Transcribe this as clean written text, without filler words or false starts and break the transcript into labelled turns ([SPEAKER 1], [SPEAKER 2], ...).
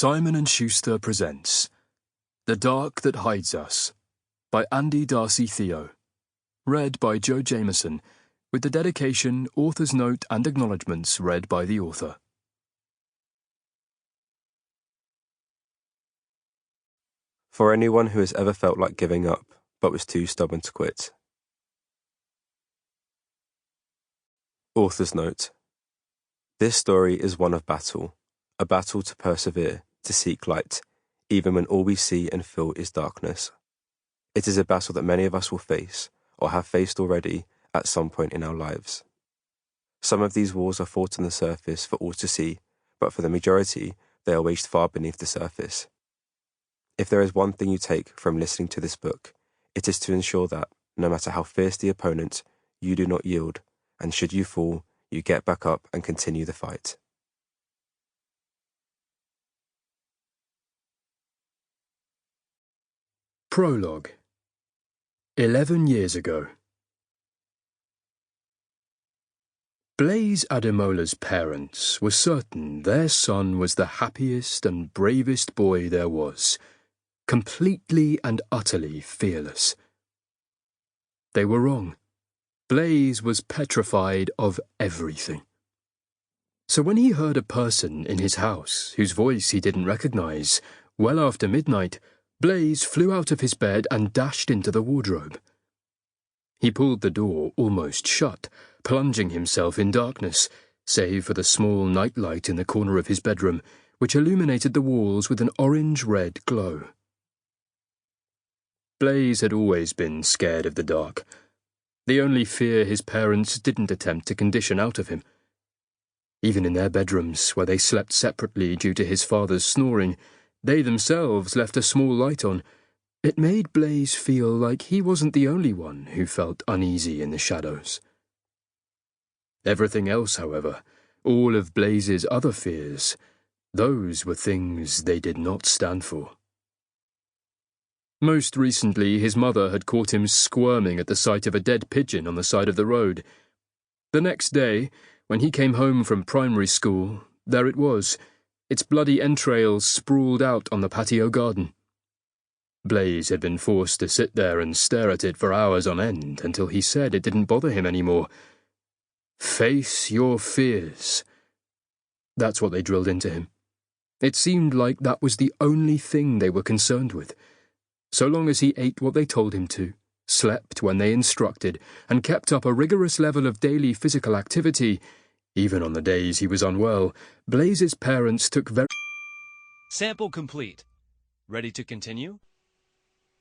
[SPEAKER 1] Simon & Schuster presents The Dark That Hides Us by Darcy Theo. Read by Jameson, with the dedication, author's note and acknowledgements read by the author.
[SPEAKER 2] For anyone who has ever felt like giving up, but was too stubborn to quit. Author's note. This story is one of battle, a battle to persevere, to seek light, even when all we see and feel is darkness. It is a battle that many of us will face, or have faced already, at some point in our lives. Some of these wars are fought on the surface for all to see, but for the majority, they are waged far beneath the surface. If there is one thing you take from listening to this book, it is to ensure that, no matter how fierce the opponent, you do not yield, and should you fall, you get back up and continue the fight.
[SPEAKER 1] Prologue. 11 years ago. Blaise Ademola's parents were certain their son was the happiest and bravest boy there was, completely and utterly fearless. They were wrong. Blaise was petrified of everything. So when he heard a person in his house whose voice he didn't recognize, well after midnight, Blaise flew out of his bed and dashed into the wardrobe. He pulled the door almost shut, plunging himself in darkness, save for the small nightlight in the corner of his bedroom, which illuminated the walls with an orange-red glow. Blaise had always been scared of the dark, the only fear his parents didn't attempt to condition out of him. Even in their bedrooms, where they slept separately due to his father's snoring, they themselves left a small light on. It made Blaise feel like he wasn't the only one who felt uneasy in the shadows. Everything else, however, all of Blaise's other fears, those were things they did not stand for. Most recently, his mother had caught him squirming at the sight of a dead pigeon on the side of the road. The next day, when he came home from primary school, there it was, its bloody entrails sprawled out on the patio garden. Blaise had been forced to sit there and stare at it for hours on end until he said it didn't bother him anymore. Face your fears. That's what they drilled into him. It seemed like that was the only thing they were concerned with. So long as he ate what they told him to, slept when they instructed, and kept up a rigorous level of daily physical activity, even on the days he was unwell, Blaise's parents took very...
[SPEAKER 3] Sample complete. Ready to continue?